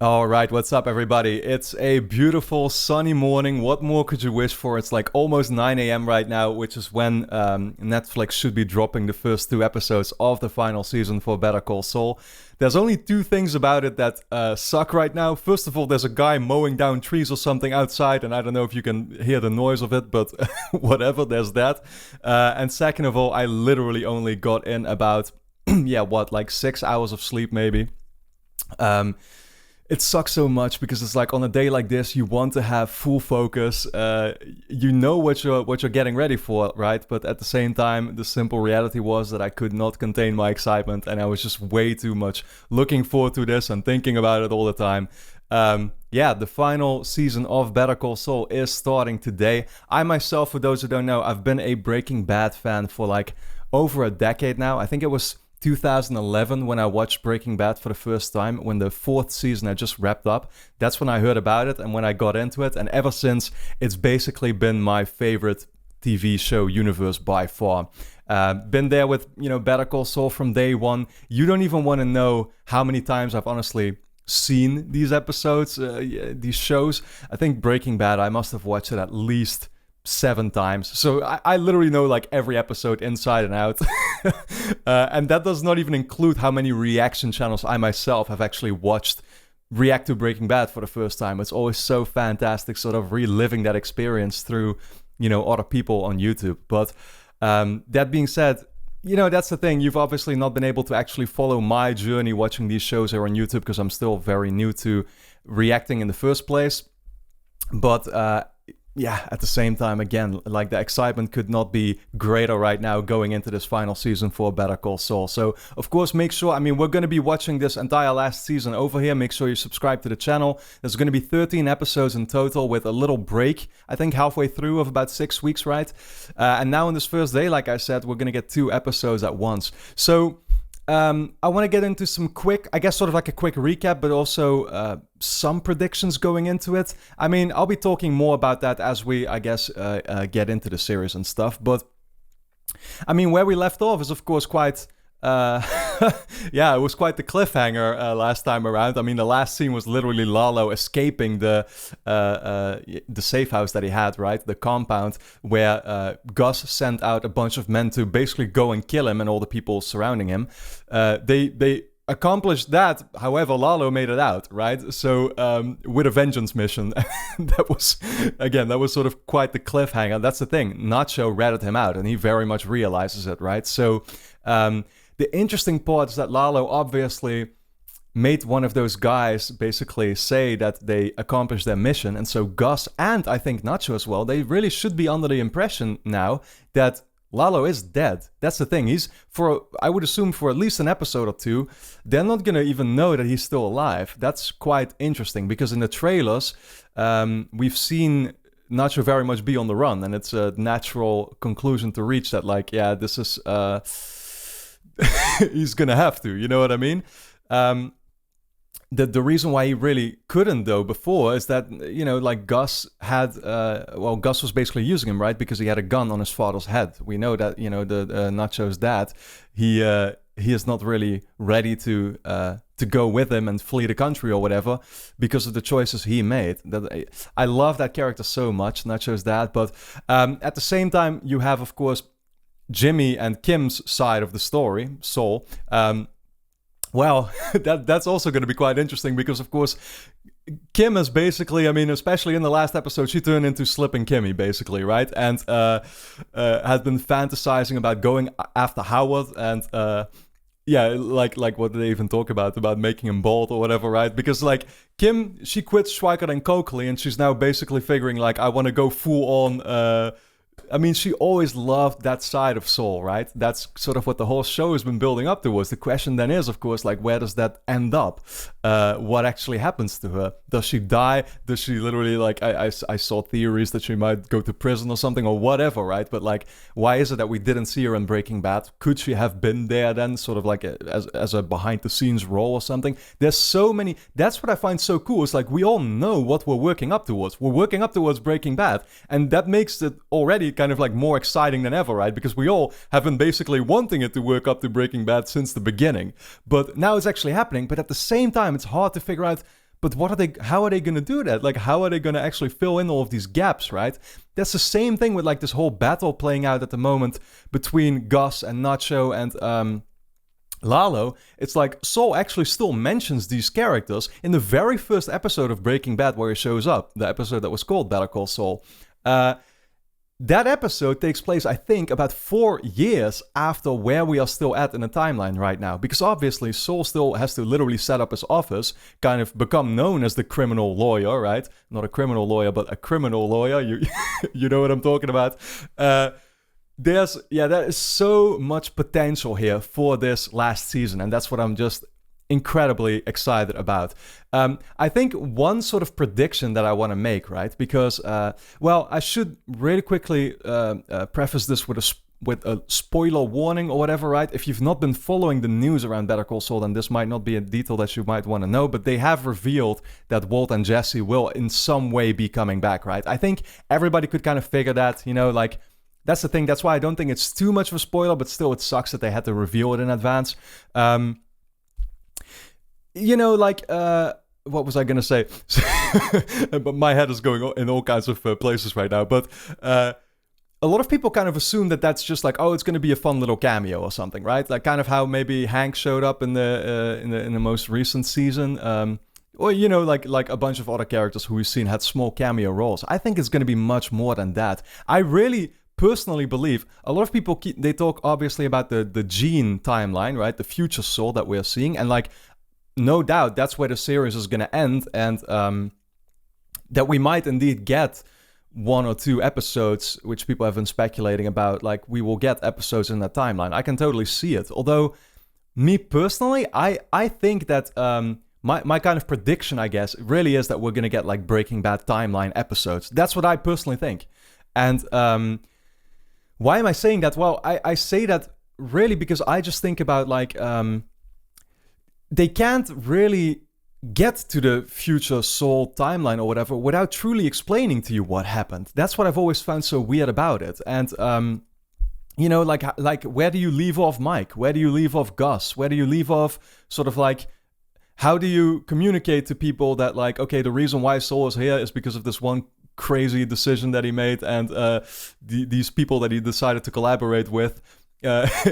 All right, what's up, everybody? It's a beautiful sunny morning. What more could you wish for? It's like almost 9 a.m. right now, which is when Netflix should be dropping the first two episodes of the final season for Better Call Saul. There's only two things about it that suck right now. First of all, there's a guy mowing down trees or something outside, and I don't know if you can hear the noise of it, but whatever, there's that. And second of all, I literally only got in about, like 6 hours of sleep maybe. It sucks so much because it's like on a day like this, you want to have full focus. You know what you're getting ready for, right? But at the same time, the simple reality was that I could not contain my excitement, and I was just way too much looking forward to this and thinking about it all the time. The final season of Better Call Saul is starting today. I myself, for those who don't know, I've been a Breaking Bad fan for like over a decade now. I think it was 2011 when I watched Breaking Bad for the first time, when the fourth season had just wrapped up. That's when I heard about it and when I got into it. And ever since, it's basically been my favorite TV show universe by far. Been there with, Better Call Saul from day one. You don't even want to know how many times I've honestly seen these episodes, these shows. I think Breaking Bad, I must have watched it at least 7 times. So I literally know like every episode inside and out. And that does not even include how many reaction channels I myself have actually watched react to Breaking Bad for the first time. It's always so fantastic sort of reliving that experience through, other people on YouTube. But that being said, that's the thing. You've obviously not been able to actually follow my journey watching these shows here on YouTube because I'm still very new to reacting in the first place. But at the same time, again, like the excitement could not be greater right now going into this final season for Better Call Saul. So, of course, make sure, we're going to be watching this entire last season over here. Make sure you subscribe to the channel. There's going to be 13 episodes in total with a little break, I think halfway through of about 6 weeks, right? And now on this first day, like I said, we're going to get 2 episodes at once. So I want to get into some quick, I guess sort of like a quick recap, but also some predictions going into it. I'll be talking more about that as we, I guess, get into the series and stuff. But, where we left off is, of course, quite... it was quite the cliffhanger last time around. The last scene was literally Lalo escaping the safe house that he had, right? The compound where Gus sent out a bunch of men to basically go and kill him and all the people surrounding him. They accomplished that. However, Lalo made it out, right? So with a vengeance mission. that was sort of quite the cliffhanger. That's the thing. Nacho ratted him out and he very much realizes it, right? So the interesting part is that Lalo obviously made one of those guys basically say that they accomplished their mission. And so Gus and I think Nacho as well, they really should be under the impression now that Lalo is dead. That's the thing. I would assume for at least an episode or 2, they're not going to even know that he's still alive. That's quite interesting because in the trailers, we've seen Nacho very much be on the run. And it's a natural conclusion to reach that this is... he's gonna have to, you know what I mean? The reason why he really couldn't though before is that Gus had Gus was basically using him, right? Because he had a gun on his father's head. We know that the Nacho's dad, he is not really ready to go with him and flee the country or whatever because of the choices he made. I love that character so much, Nacho's dad. But at the same time, you have of course Jimmy and Kim's side of the story, Saul. That's also going to be quite interesting because, of course, Kim is basically, especially in the last episode, she turned into Slipping Kimmy, basically, right? And had been fantasizing about going after Howard and... like what did they even talk about making him bald or whatever, right? Because Kim, she quit Schweikert and Coakley and she's now basically figuring I want to go full on she always loved that side of Saul, right? That's sort of what the whole show has been building up towards. The question then is, of course, where does that end up? What actually happens to her? Does she die? Does she literally, I saw theories that she might go to prison or something or whatever, right? But, why is it that we didn't see her in Breaking Bad? Could she have been there then, sort of as a behind-the-scenes role or something? There's so many... That's what I find so cool. It's we all know what we're working up towards. We're working up towards Breaking Bad, and that makes it already kind of more exciting than ever, right? Because we all have been basically wanting it to work up to Breaking Bad since the beginning. But now it's actually happening. But at the same time, it's hard to figure out, But how are they going to do that? Like, how are they going to actually fill in all of these gaps, right? That's the same thing with like this whole battle playing out at the moment between Gus and Nacho and Lalo. It's like Saul actually still mentions these characters in the very first episode of Breaking Bad where he shows up, the episode that was called Better Call Saul. That episode takes place, I think, about 4 years after where we are still at in the timeline right now. Because obviously Saul still has to literally set up his office, kind of become known as the criminal lawyer, right? Not a criminal lawyer, but a criminal lawyer. You know what I'm talking about. There is so much potential here for this last season, and that's what I'm just incredibly excited about. I think one sort of prediction that I want to make, right? Because, I should really quickly preface this with a spoiler warning or whatever, right? If you've not been following the news around Better Call Saul, then this might not be a detail that you might want to know, but they have revealed that Walt and Jesse will in some way be coming back, right? I think everybody could kind of figure that, like, that's the thing. That's why I don't think it's too much of a spoiler, but still it sucks that they had to reveal it in advance. What was I going to say? But my head is going in all kinds of places right now. But a lot of people kind of assume that that's just like, oh, it's going to be a fun little cameo or something, right? Like kind of how maybe Hank showed up in the most recent season. Or, like a bunch of other characters who we've seen had small cameo roles. I think it's going to be much more than that. I really personally believe a lot of people they talk obviously about the Gene timeline, right? The future Saul that we're seeing, and like no doubt that's where the series is going to end, and that we might indeed get 1 or 2 episodes, which people have been speculating about. Like we will get episodes in that timeline. I can totally see it. Although me personally, I think that my kind of prediction, I guess, really is that we're going to get like Breaking Bad timeline episodes. That's what I personally think. And why am I saying that? Well, I say that really because I just think about like they can't really get to the future Saul timeline or whatever without truly explaining to you what happened. That's what I've always found so weird about it. And like where do you leave off Mike? Where do you leave off Gus? Where do you leave off sort of like, how do you communicate to people that like, okay, the reason why Saul is here is because of this one crazy decision that he made, and these people that he decided to collaborate with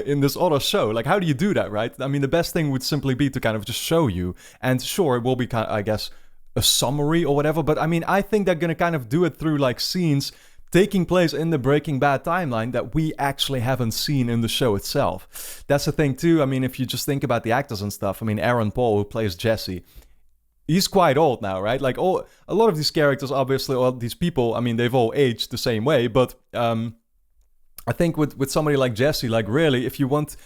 in this other show. Like, how do you do that, right? I mean, the best thing would simply be to kind of just show you, and sure, it will be kind of, I guess, a summary or whatever, but I mean, I think they're gonna kind of do it through like scenes taking place in the Breaking Bad timeline that we actually haven't seen in the show itself. That's the thing too. I mean, if you just think about the actors and stuff, I mean, Aaron Paul, who plays Jesse, he's quite old now, right? Like a lot of these characters, obviously, all these people, I mean, they've all aged the same way, but I think with somebody like Jesse, like really, if you want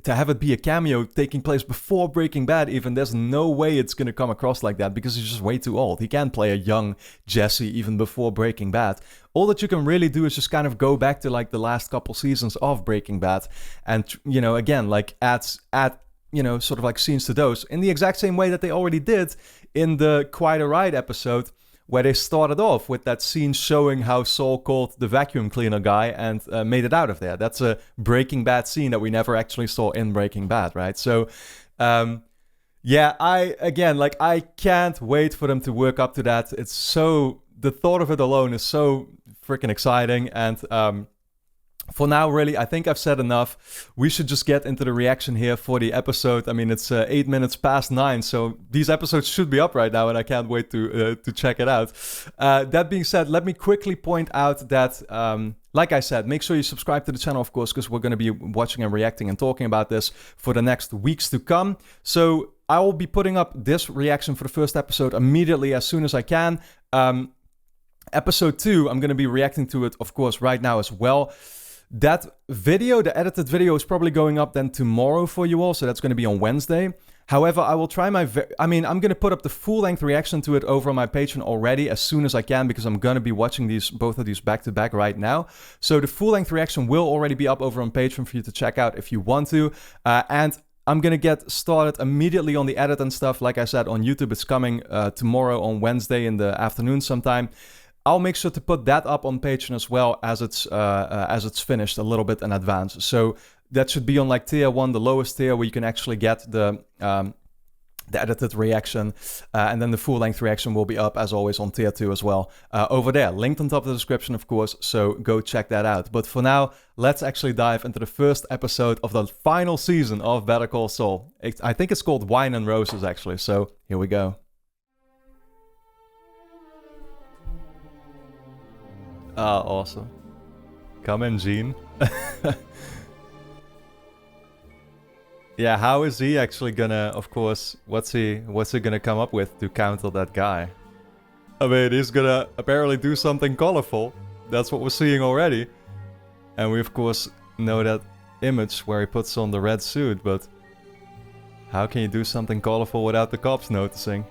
to have it be a cameo taking place before Breaking Bad even, there's no way it's going to come across like that because he's just way too old. He can't play a young Jesse even before Breaking Bad. All that you can really do is just kind of go back to like the last couple seasons of Breaking Bad and, again, like add sort of like scenes to those in the exact same way that they already did in the Quite a Ride episode, where they started off with that scene showing how Saul called the vacuum cleaner guy and made it out of there. That's a Breaking Bad scene that we never actually saw in Breaking Bad, right? So, I can't wait for them to work up to that. It's so, the thought of it alone is so freaking exciting. And for now, really, I think I've said enough. We should just get into the reaction here for the episode. I mean, it's 8 minutes past 9, so these episodes should be up right now, and I can't wait to check it out. That being said, let me quickly point out that, like I said, make sure you subscribe to the channel, of course, because we're going to be watching and reacting and talking about this for the next weeks to come. So I will be putting up this reaction for the first episode immediately as soon as I can. Episode 2, I'm going to be reacting to it, of course, right now as well. That video, the edited video, is probably going up then tomorrow for you all, so that's going to be on Wednesday. However, I will try I'm going to put up the full-length reaction to it over on my Patreon already as soon as I can, because I'm going to be watching both of these back-to-back right now. So the full-length reaction will already be up over on Patreon for you to check out if you want to. And I'm going to get started immediately on the edit and stuff. Like I said, on YouTube, it's coming tomorrow on Wednesday in the afternoon sometime. I'll make sure to put that up on Patreon as well as it's finished a little bit in advance. So that should be on like tier 1, the lowest tier, where you can actually get the the edited reaction, and then the full-length reaction will be up, as always, on tier 2 as well. Over there, linked on top of the description, of course, so go check that out. But for now, let's actually dive into the first episode of the final season of Better Call Saul. I think it's called Wine and Roses, actually, so here we go. Ah, awesome. Come in, Gene. Yeah, how is he actually gonna, of course, what's he gonna come up with to counter that guy? I mean, he's gonna apparently do something colorful. That's what we're seeing already. And we, of course, know that image where he puts on the red suit, but how can you do something colorful without the cops noticing?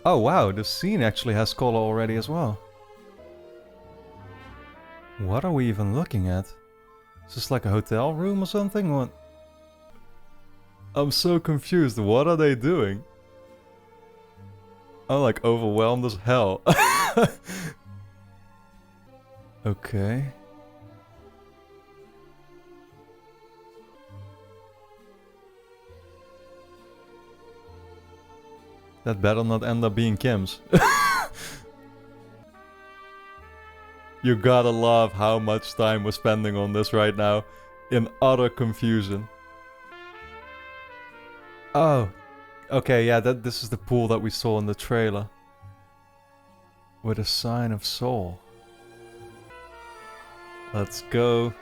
Oh wow, the scene actually has color already as well. What are we even looking at? Is this like a hotel room or something? What? I'm so confused. What are they doing? I'm like overwhelmed as hell. Okay. That better not end up being Kim's. You gotta love how much time we're spending on this right now, in utter confusion. Oh, okay, yeah, this is the pool that we saw in the trailer. With a sign of Saul. Let's go.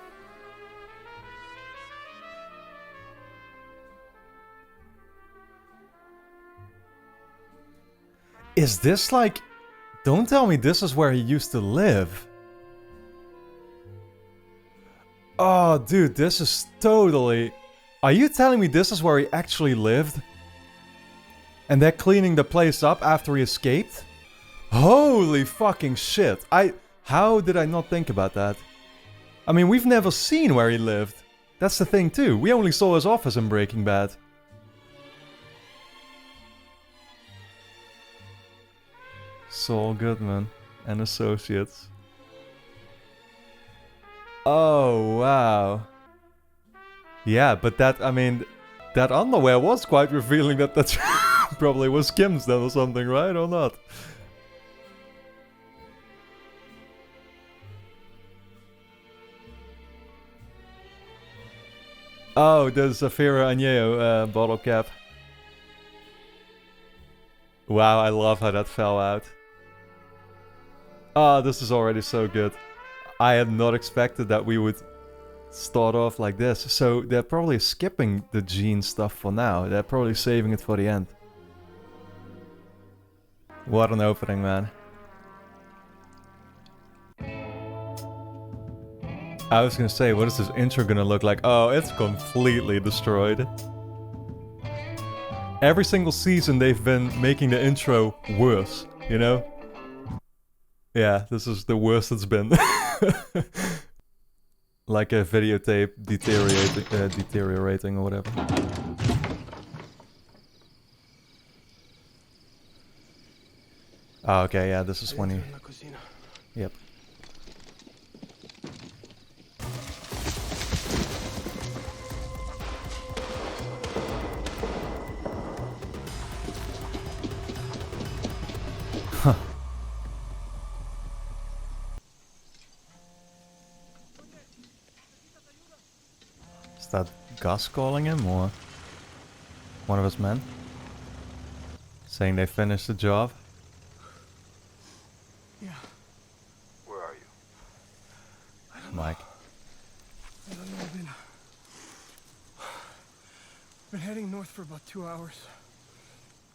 Is this like... Don't tell me this is where he used to live. Oh, dude, this is totally... Are you telling me this is where he actually lived? And they're cleaning the place up after he escaped? Holy fucking shit. How did I not think about that? I mean, we've never seen where he lived. That's the thing too. We only saw his office in Breaking Bad. Saul Goodman and Associates. Oh, wow. Yeah, but that, I mean, that underwear was quite revealing that that probably was Kim's then or something, right? Or not? Oh, the Zafira Añejo bottle cap. Wow, I love how that fell out. Oh, this is already so good. I had not expected that we would start off like this. So they're probably skipping the Gene stuff for now. They're probably saving it for the end. What an opening, man. I was gonna say, what is this intro gonna look like? Oh, it's completely destroyed. Every single season they've been making the intro worse, you know? Yeah, this is the worst it's been. Like a videotape deteriorating or whatever. Oh, okay, yeah, this is when he... Yep. Huh. Is that Gus calling him, or one of his men? Saying they finished the job? Yeah. Where are you? I don't Mike. know. I don't know. I've been heading north for about 2 hours.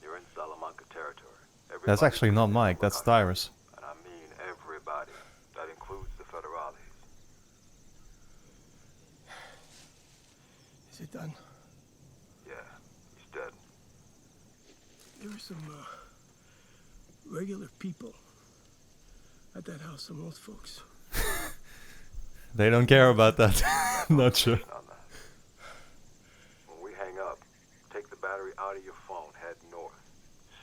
You're in Salamanca territory. That's actually not Mike, that's Tyrus. And I mean everybody. That includes the federales. Is it done? Yeah, he's dead. There were some regular people at that house, some old folks. They don't care about that. Not sure. When we hang up, take the battery out of your phone, head north.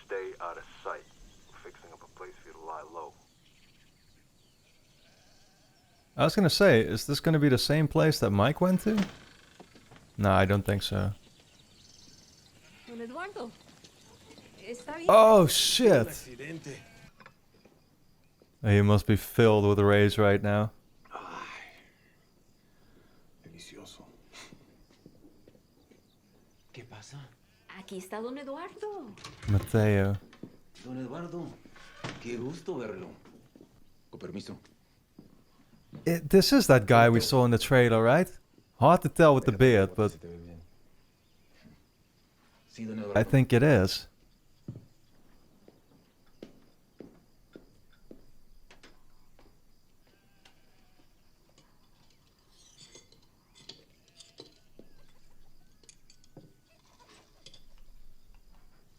Stay out of sight. We're fixing up a place for you to lie low. I was gonna say, is this gonna be the same place that Mike went to? No, I don't think so. Eduardo. Está bien. Oh shit! He must be filled with rage right now. Delicioso. ¿Qué pasa? Aquí está don Eduardo. Mateo. Don Eduardo, qué gusto verlo. Con permiso. This is that guy we saw in the trailer, right? Hard to tell with the beard, but Sí, don Eduardo. I think it is.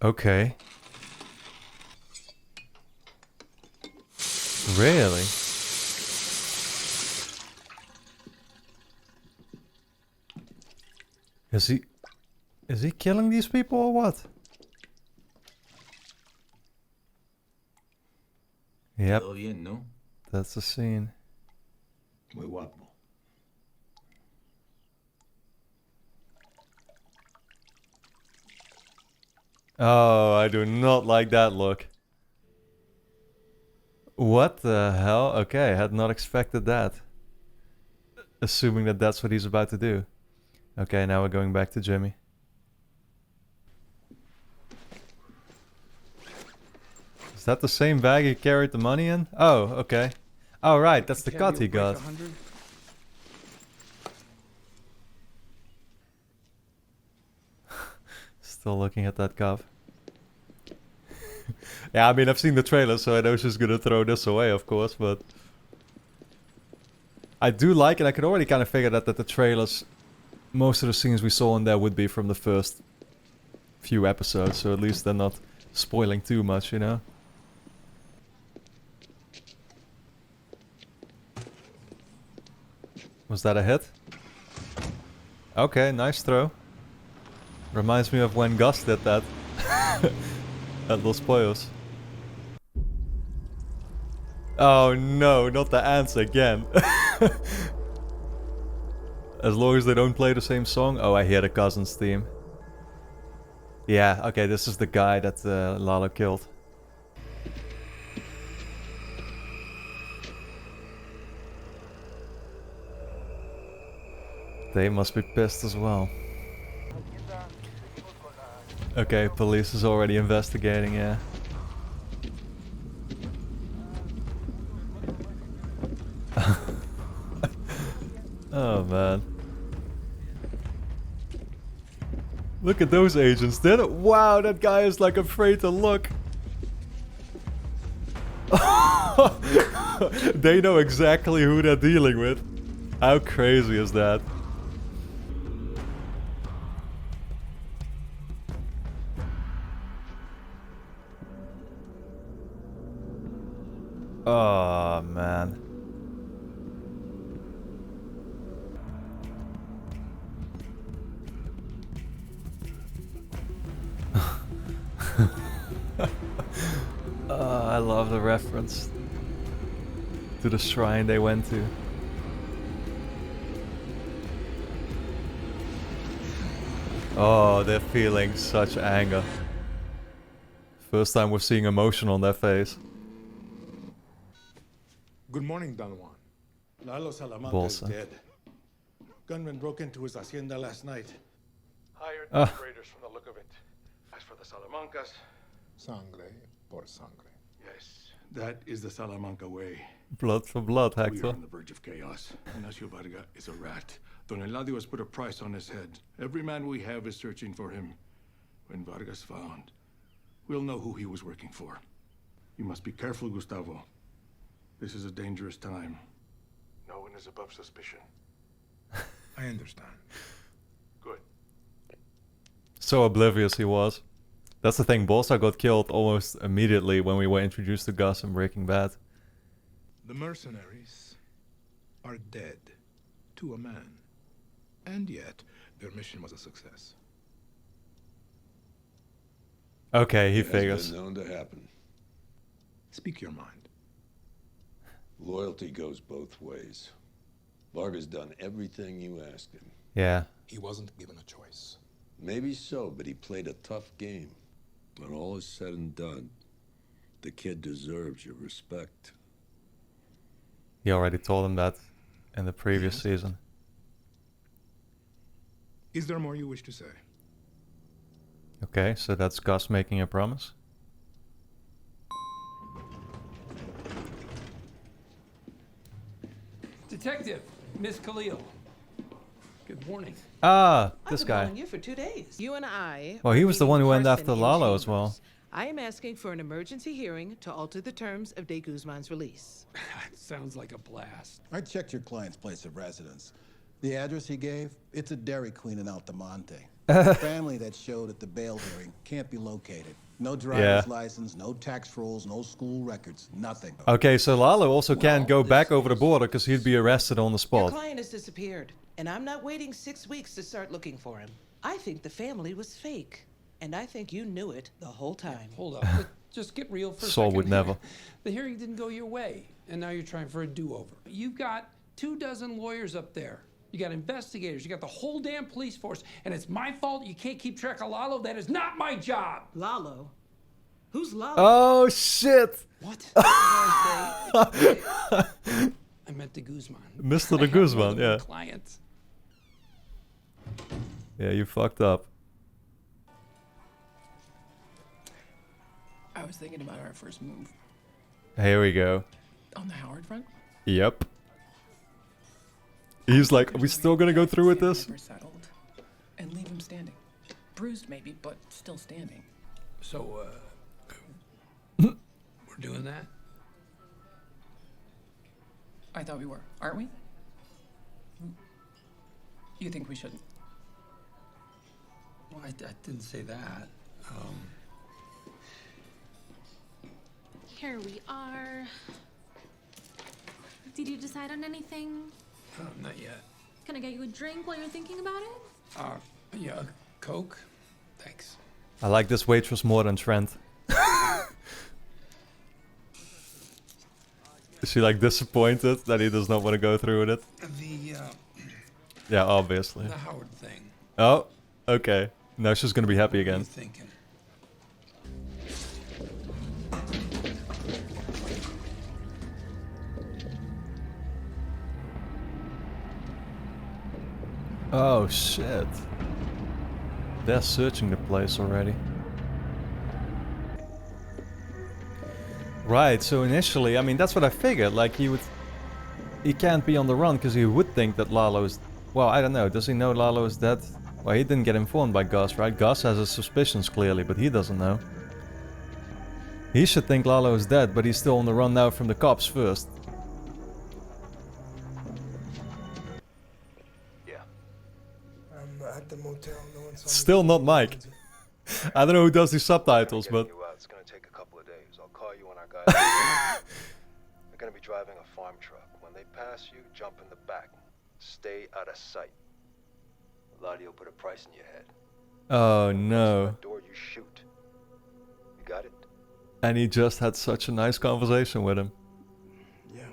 Okay. Really? Is he killing these people or what? Yep, Todo bien, ¿no? that's the scene. Muy guapo. Oh, I do not like that look. What the hell? Okay, I had not expected that. Assuming that that's what he's about to do. Okay, now we're going back to Jimmy. Is that the same bag he carried the money in? Oh, okay. Oh, right, that's the cut he got. Still looking at that cup. Yeah, I mean, I've seen the trailer, so I know she's gonna throw this away, of course, but... I do like it. I could already kind of figure that the trailers... Most of the scenes we saw in there would be from the first few episodes, so at least they're not spoiling too much, you know? Was that a hit? Okay, nice throw. Reminds me of when Gus did that. At Los Pollos. Oh no, not the ants again. As long as they don't play the same song. Oh, I hear the Cousins theme. Yeah, okay, this is the guy that Lalo killed. They must be pissed as well. Okay, police is already investigating, yeah. Oh man. Look at those agents, wow, that guy is like afraid to look. They know exactly who they're dealing with. How crazy is that? Oh man. I love the reference to the shrine they went to. Oh, they're feeling such anger. First time we're seeing emotion on their face. Good morning, Don Juan. Lalo Salamanca is Bolsa. dead. Gunmen broke into his hacienda last night. Hired Ah. raiders from the look of it. As for the Salamancas, Sangre por sangre. yes, that is the Salamanca way. Blood for blood, We are Hector. on the verge of chaos. Ignacio Varga is a rat. Don Eladio has put a price on his head. Every man we have is searching for him. When Varga's found, we'll know who he was working for. You must be careful, Gustavo. This is a dangerous time. No one is above suspicion. I understand. Good. So oblivious he was. That's the thing, Bolsa got killed almost immediately when we were introduced to Gus in Breaking Bad. The mercenaries are dead to a man. And yet, their mission was a success. Okay, he It has figures. been known to happen. Speak your mind. Loyalty goes both ways. Varga's done everything you asked him. Yeah. He wasn't given a choice. Maybe so, but he played a tough game. When all is said and done, the kid deserves your respect. He already told him that in the previous Yes. season. Is there more you wish to say? Okay, so that's Gus making a promise. Detective, Miss Khalil. Good morning. Ah, this I've been guy. calling you for 2 days. You and I. Well, are he was the meeting one who went Carson after in Lalo as well. chambers. I am asking for an emergency hearing to alter the terms of De Guzman's release. Sounds like a blast. I checked your client's place of residence. The address he gave, it's a Dairy Queen in Altamonte. The family that showed at the bail hearing can't be located. No driver's license, no tax rolls, no school records, nothing. Okay, so Lalo also can't go this back over the is- border because he'd be arrested on the Your spot. client has disappeared, and I'm not waiting 6 weeks to start looking for him. I think the family was fake, and I think you knew it the whole time. Hold up. Let's just get real for a Saul second. would never. The hearing didn't go your way, and now you're trying for a do-over. You've got 24 lawyers up there. You got investigators. You got the whole damn police force, and it's my fault you can't keep track of Lalo. That is not my job. Lalo? Who's Lalo? Oh shit! What? What did I say? I meant De Guzman. Mr. De I have more Guzman, than yeah. one client. Yeah, you fucked up. I was thinking about our first move Here we go. on the Howard front. Yep. He's like, are we still gonna go through with this? Never settled, and leave him standing, bruised maybe, but still standing. So, we're doing that? I thought we were, aren't we? You think we shouldn't? Well, I didn't say that. Here we are. Did you decide on anything? Not yet. Can I get you a drink while you're thinking about it? Yeah, Coke? Thanks. I like this waitress more than Trent. Is she like disappointed that he does not want to go through with it? Yeah, obviously. The Howard thing. Oh, okay. Now she's gonna be happy What are you again. thinking? Oh shit. They're searching the place already. Right, so initially, I mean, that's what I figured. Like, he can't be on the run because he would think that Lalo is... Well, I don't know. Does he know Lalo is dead? Well, he didn't get informed by Gus, right? Gus has his suspicions clearly, but he doesn't know. He should think Lalo is dead, but he's still on the run now from the cops first. I'm at the motel. No one's Still not Mike. I don't know who does these subtitles, but... It's gonna take a couple of days. I'll call you when our guys They're gonna be driving a farm truck. When they pass you, jump in the back. Stay out of sight. Ladio put a price in your head. Oh no. That door you shoot. You got it? And he just had such a nice conversation with him. Yeah.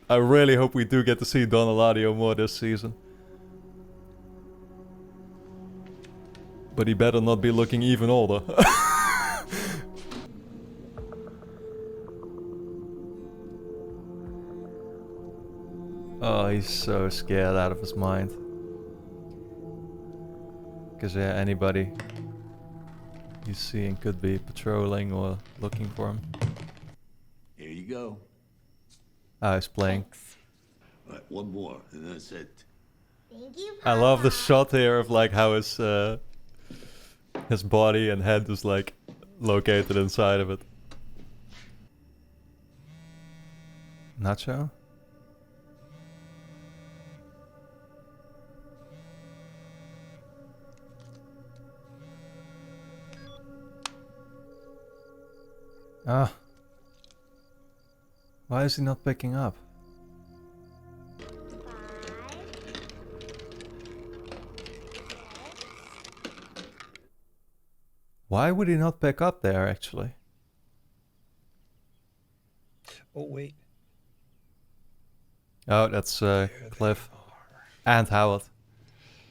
I really hope we do get to see Don Eladio more this season. But he better not be looking even older. Oh, he's so scared out of his mind. Because yeah, anybody he's seeing could be patrolling or looking for him. Here you go. Ah, he's playing. All right, one more, and that's it. Thank you, I love the shot here of like how his body and head is like located inside of it. Nacho? Ah. Why is he not picking up? Why would he not pick up there, actually? Oh, wait. Oh, that's Cliff. And Howard.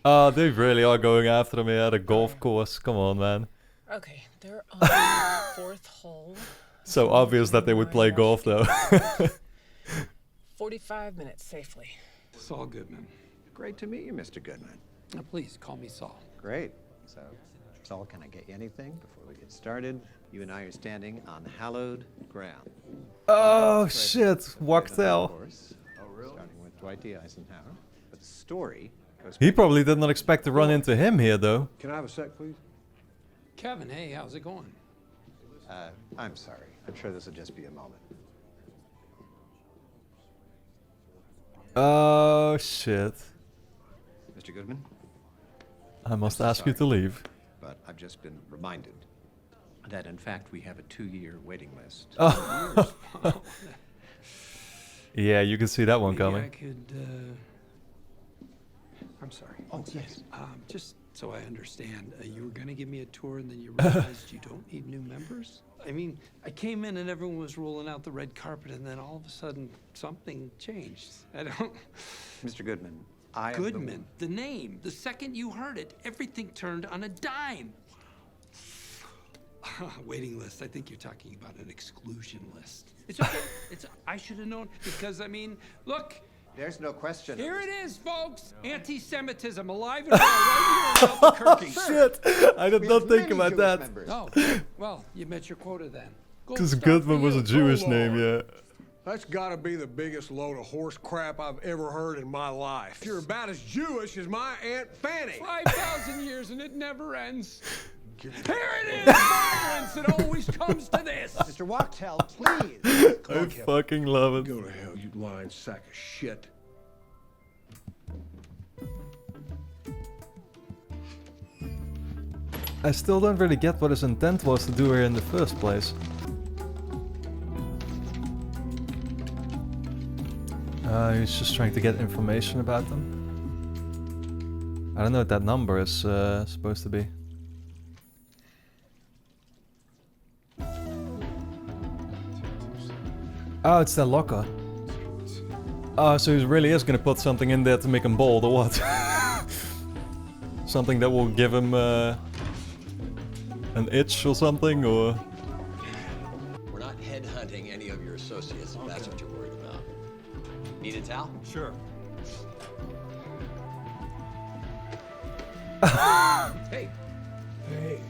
Oh, they really are going after me at a golf course. Come on, man. Okay, they're on the fourth hole. So obvious that they would play golf, though. 45 minutes safely. Saul Goodman. Great to meet you, Mr. Goodman. Please call me Saul. Great. So, Saul, can I get you anything before we get started? You and I are standing on hallowed ground. Oh, shit. Wachtel. Oh, really? Starting with Dwight D. Eisenhower. But the story goes... He probably did not expect to run into him here, though. Can I have a sec, please? Kevin, hey, how's it going? I'm sorry. I'm sure this will just be a moment. Oh, shit. Mr. Goodman? I must ask you to leave. But I've just been reminded that, in fact, we have a 2-year waiting list. Oh. Yeah, you can see that one coming. Maybe I could, I'm sorry. Oh, yes. Just so I understand, you were going to give me a tour and then you realized you don't need new members? I mean, I came in and everyone was rolling out the red carpet and then all of a sudden something changed. I don't... Mr. Goodman, Goodman, the name. The second you heard it, everything turned on a dime. Waiting list. I think you're talking about an exclusion list. It's okay. I should have known because, I mean, look. There's no question. Here it is, folks. Anti-Semitism, alive and well, right here in Albuquerque. Shit. I did not think about that. Oh, well, you met your quota then. Because Goodman was a Jewish name, yeah. That's gotta be the biggest load of horse crap I've ever heard in my life. You're about as Jewish as my Aunt Fanny. 5,000 years and it never ends. Here it is, violence. It always comes to this. Mr. Wachtel, please. I fucking love it. Go to hell, you lying sack of shit. I still don't really get what his intent was to do here in the first place. He's just trying to get information about them. I don't know what that number is supposed to be. Oh, it's the locker. Oh, so he really is gonna put something in there to make him bold, or what? Something that will give him an itch or something, or... We're not headhunting any of your associates, if that's what you're worried about. Need a towel? Sure. Hey. Hey.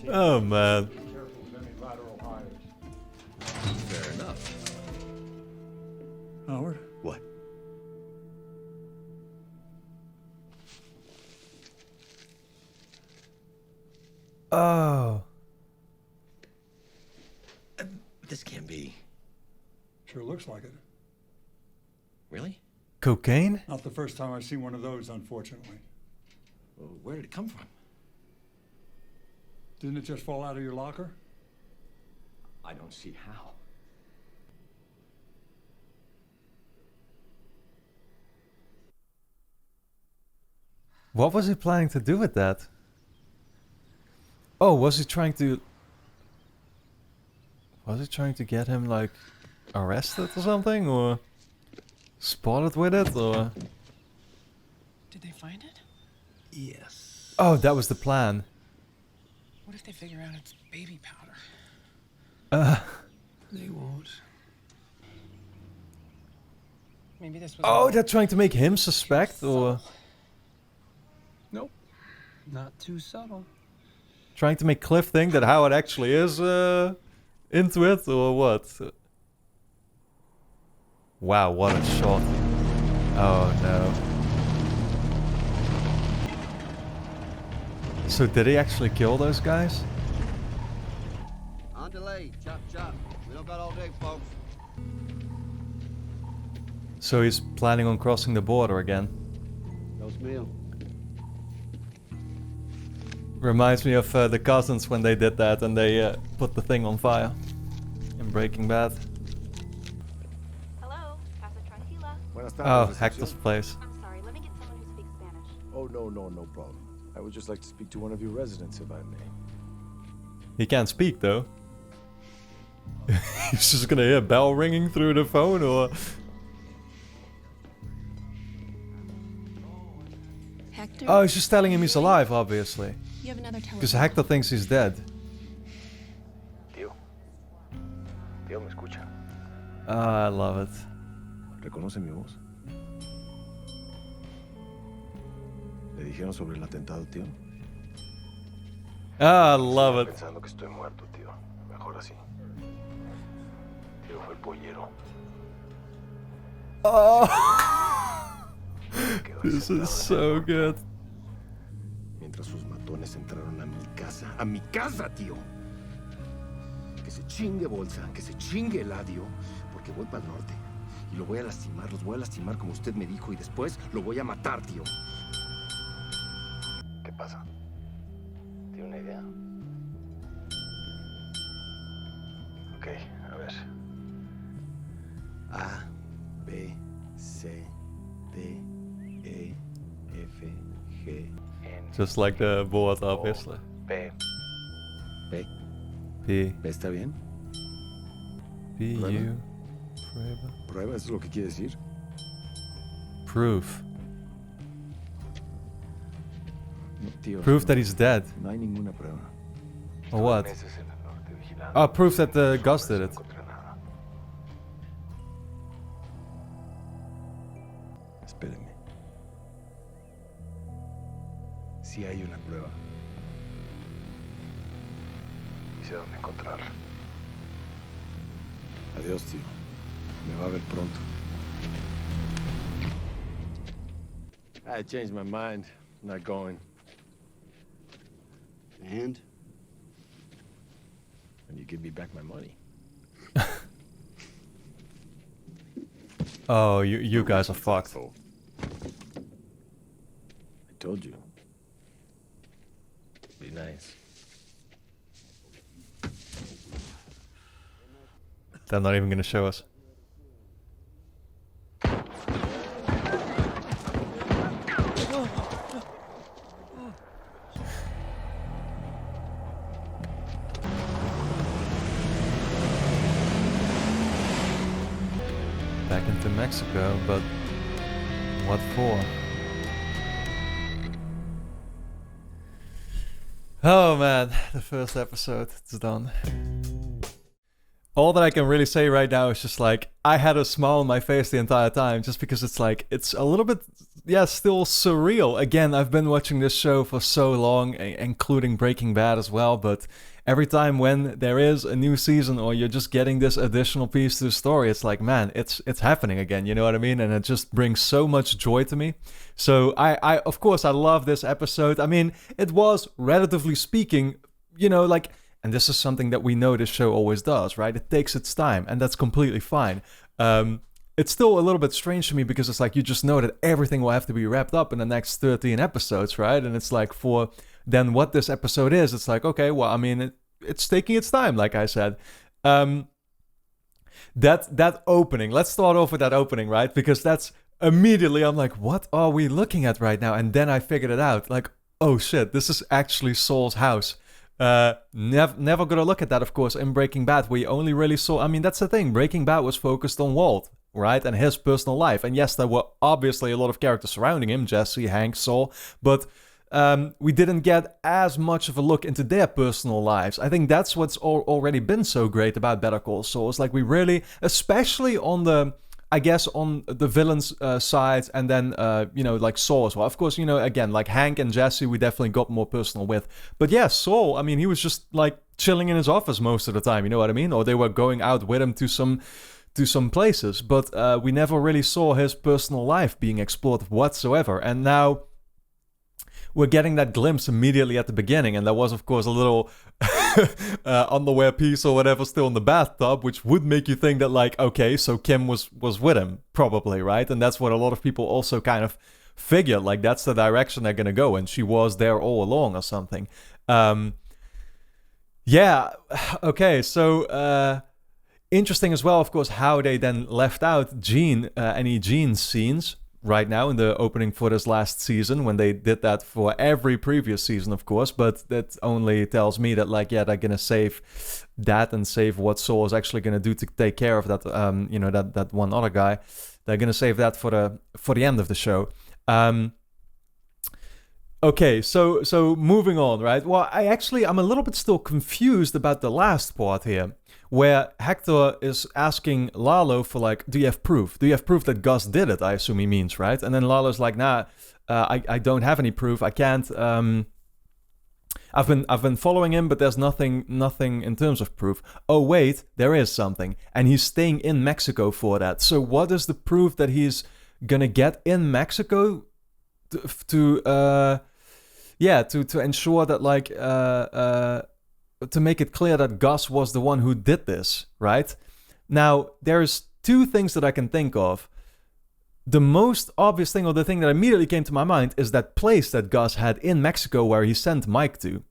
Oh, man. Fair enough. Howard? What? Oh. This can't be. Sure looks like it. Really? Cocaine? Not the first time I've seen one of those, unfortunately. Well, where did it come from? Didn't it just fall out of your locker? I don't see how. What was he planning to do with that? Oh, was he trying to... Was he trying to get him, like, arrested or something? Or spotted with it? Or... Did they find it? Yes. Oh, that was the plan. What if they figure out it's baby powder? They won't. Maybe this was... Oh, they're trying to make him suspect, or... Nope. Not too subtle. Trying to make Cliff think that Howard actually is into it, or what? Wow, what a shot. Oh no. So did he actually kill those guys? On delay, chop chop. We don't got all day, folks. So he's planning on crossing the border again. Those meal. Reminds me of the cousins when they did that and they put the thing on fire in Breaking Bad. Hello, Casa Tranquila. Oh, Hector's place. I'm sorry, let me get someone who speaks Spanish. Oh, no problem. I would just like to speak to one of your residents, if I may. He can't speak though. He's just gonna hear a bell ringing through the phone, or... Oh, he's just telling him he's alive, obviously. You have another Because Hector thinks he's dead. Tío. Tío, ¿me escucha? I love it. ¿Reconoce mi voz? ¿Le dijeron sobre el atentado, tío? I love it. Pensando que estoy muerto, tío. Mejor así. Tío, fue el pollero. Oh. This is so good. Mientras sus matones entraron a mi casa. ¡A mi casa, tío! Que se chingue Bolsa, que se chingue Eladio, porque voy para el norte. Y lo voy a lastimar, los voy a lastimar como usted me dijo, y después lo voy a matar, tío. ¿Qué pasa? ¿Tiene una idea? Ok, a ver. A, B, C, D, E, F, G, N. Just like the board, obviously. P. P. P. ¿P está bien? P, ¿Prueba? U. Prueba. ¿Prueba? ¿Eso es lo que quiere decir? Proof. No, tío, Proof no, that he's dead. No hay ninguna prueba. Or what? Meses en el norte vigilando. Oh, proof that the Gus did it. No encontré nada. Espérenme. Sí hay una prueba. Y sé dónde encontrarla. Adiós, tío. Me va a ver pronto. I changed my mind. I'm not going. And? And you give me back my money. Oh, you guys are fucked. I told you. Be nice. They're not even gonna show us. Back into Mexico, but what for? Oh man, the first episode, it's done. All that I can really say right now is just like, I had a smile on my face the entire time, just because it's like, it's a little bit, yeah, still surreal. Again, I've been watching this show for so long, including Breaking Bad as well, but every time when there is a new season or you're just getting this additional piece to the story, it's like, man, it's happening again, you know what I mean? And it just brings so much joy to me. So I of course, I love this episode. I mean, it was, relatively speaking, you know, like, and this is something that we know this show always does, right? It takes its time, and that's completely fine. It's still a little bit strange to me because it's like you just know that everything will have to be wrapped up in the next 13 episodes, right? And it's like for then what this episode is, it's like, okay, well, I mean, it's taking its time, like I said. That opening, let's start off with that opening, right? Because that's immediately, I'm like, what are we looking at right now? And then I figured it out, like, oh shit, this is actually Saul's house. Never gonna look at that, of course, in Breaking Bad. We only really saw, I mean, that's the thing, Breaking Bad was focused on Walt, right, and his personal life, and yes, there were obviously a lot of characters surrounding him, Jesse, Hank, Saul, but we didn't get as much of a look into their personal lives. I think that's what's already been so great about Better Call Saul. It's like we really, especially on the, I guess, on the villain's side, and then, you know, like Saul as well. Of course, you know, again, like Hank and Jesse, we definitely got more personal with. But yeah, Saul, I mean, he was just like chilling in his office most of the time, you know what I mean? Or they were going out with him to some places. But we never really saw his personal life being explored whatsoever. And now we're getting that glimpse immediately at the beginning. And there was, of course, a little underwear piece or whatever still in the bathtub, which would make you think that, like, okay, so Kim was with him, probably, right? And that's what a lot of people also kind of figured, like, that's the direction they're gonna go, and she was there all along or something. Yeah, okay, so interesting as well, of course, how they then left out Gene, any Gene scenes right now in the opening for this last season, when they did that for every previous season, of course, but that only tells me that, like, yeah, they're gonna save that and save what Saul is actually gonna do to take care of that, you know, that one other guy. They're gonna save that for the end of the show. Okay, so moving on, right? Well, I'm a little bit still confused about the last part here, where Hector is asking Lalo for like, do you have proof? Do you have proof that Gus did it? I assume he means, right? And then Lalo's like, nah, I don't have any proof. I can't. I've been following him, but there's nothing in terms of proof. Oh wait, there is something, and he's staying in Mexico for that. So what is the proof that he's gonna get in Mexico to ensure that like to make it clear that Gus was the one who did this, right? Now there's two things that I can think of. The most obvious thing, or the thing that immediately came to my mind, is that place that Gus had in Mexico where he sent Mike to,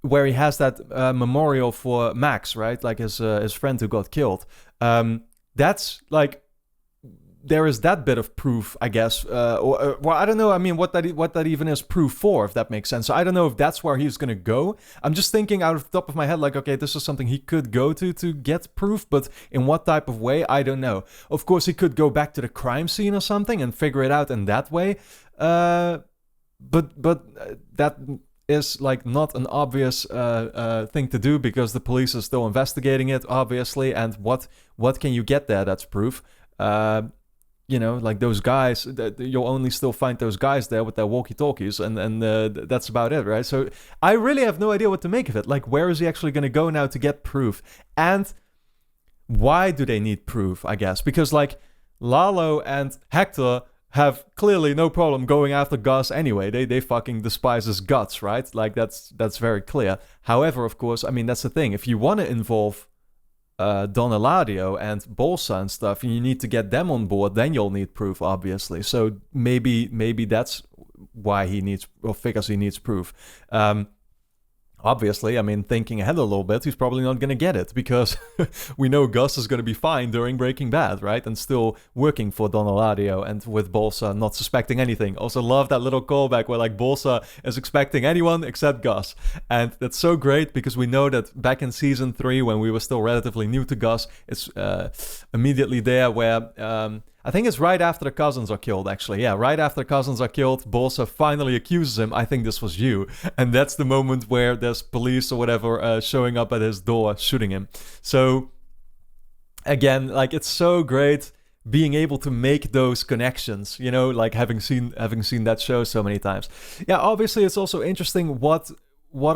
where he has that memorial for Max, right? Like his friend who got killed. That's like, there is that bit of proof, I guess. Well, I don't know. I mean, what that even is proof for, if that makes sense. So I don't know if that's where he's gonna go. I'm just thinking out of the top of my head, like, okay, this is something he could go to get proof, but in what type of way, I don't know. Of course, he could go back to the crime scene or something and figure it out in that way. But that is like not an obvious thing to do, because the police are still investigating it, obviously. And what can you get there? That's proof. You know, like those guys, you'll only still find those guys there with their walkie-talkies, and that's about it, right? So I really have no idea what to make of it. Like, where is he actually going to go now to get proof? And why do they need proof, I guess? Because, like, Lalo and Hector have clearly no problem going after Gus anyway. They fucking despise his guts, right? Like, that's very clear. However, of course, I mean, that's the thing. If you want to involve Don Eladio and Bolsa and stuff, and you need to get them on board, then you'll need proof, obviously. So maybe that's why he needs, or figures he needs proof. Obviously, I mean, thinking ahead a little bit, he's probably not going to get it, because we know Gus is going to be fine during Breaking Bad, right? And still working for Don Eladio, and with Bolsa not suspecting anything. Also love that little callback where like Bolsa is expecting anyone except Gus. And that's so great, because we know that back in season 3, when we were still relatively new to Gus, it's immediately there where... I think it's right after the cousins are killed, actually. Yeah, right after the cousins are killed, Bolsa finally accuses him, I think this was you. And that's the moment where there's police or whatever showing up at his door, shooting him. So, again, like, it's so great being able to make those connections, you know, like having seen that show so many times. Yeah, obviously it's also interesting what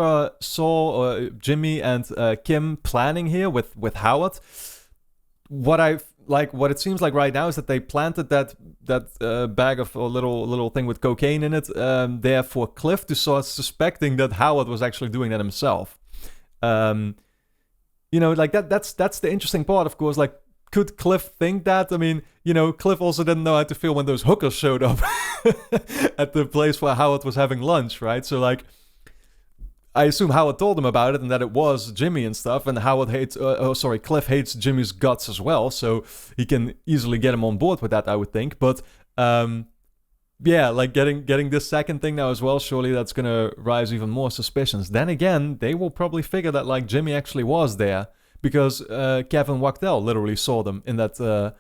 are Saul or Jimmy and Kim planning here with Howard. What it seems like right now is that they planted that bag of a little thing with cocaine in it there for Cliff to start suspecting that Howard was actually doing that himself. You know, like that's the interesting part, of course. Like, could Cliff think that? I mean, you know, Cliff also didn't know how to feel when those hookers showed up at the place where Howard was having lunch, right? So like, I assume Howard told him about it and that it was Jimmy and stuff, and Cliff hates Jimmy's guts as well, so he can easily get him on board with that, I would think. But yeah, like getting this second thing now as well, surely that's gonna raise even more suspicions. Then again, they will probably figure that like Jimmy actually was there, because Kevin Wachtel literally saw them in that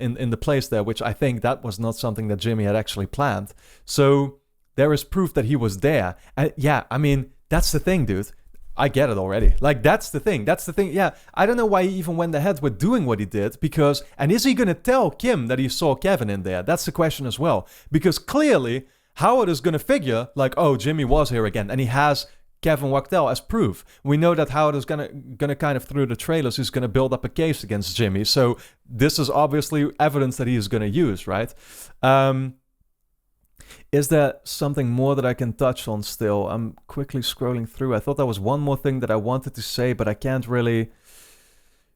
in the place there, which I think that was not something that Jimmy had actually planned. So there is proof that he was there. And yeah, I mean, that's the thing, dude. I get it already. Like, that's the thing. Yeah, I don't know why he even went ahead with doing what he did, because... And is he going to tell Kim that he saw Kevin in there? That's the question as well. Because clearly, Howard is going to figure, like, oh, Jimmy was here again. And he has Kevin Wachtel as proof. We know that Howard is going to kind of, through the trailers, he's going to build up a case against Jimmy. So this is obviously evidence that he is going to use, right? Is there something more that I can touch on still? I'm quickly scrolling through. I thought there was one more thing that I wanted to say, but I can't really...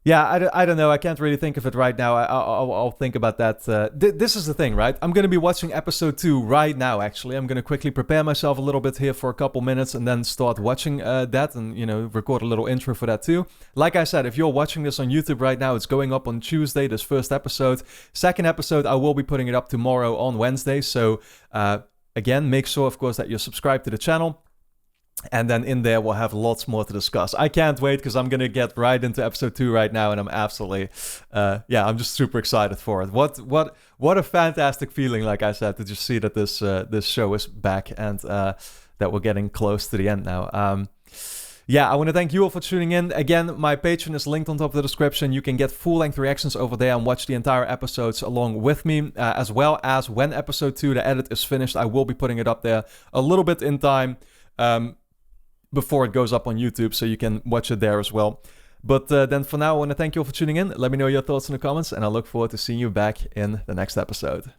Yeah, I don't know. I can't really think of it right now. I'll think about that. This is the thing, right? I'm going to be watching episode 2 right now, actually. I'm going to quickly prepare myself a little bit here for a couple minutes and then start watching that and, you know, record a little intro for that too. Like I said, if you're watching this on YouTube right now, it's going up on Tuesday, this first episode. Second episode, I will be putting it up tomorrow on Wednesday. So, again, make sure, of course, that you're subscribed to the channel. And then in there, we'll have lots more to discuss. I can't wait because I'm going to get right into episode 2 right now. And I'm absolutely, I'm just super excited for it. What a fantastic feeling, like I said, to just see that this show is back and that we're getting close to the end now. I want to thank you all for tuning in. Again, my Patreon is linked on top of the description. You can get full-length reactions over there and watch the entire episodes along with me, as well as when episode 2, the edit, is finished. I will be putting it up there a little bit in time before it goes up on YouTube, so you can watch it there as well. But then for now, I want to thank you all for tuning in. Let me know your thoughts in the comments, and I look forward to seeing you back in the next episode.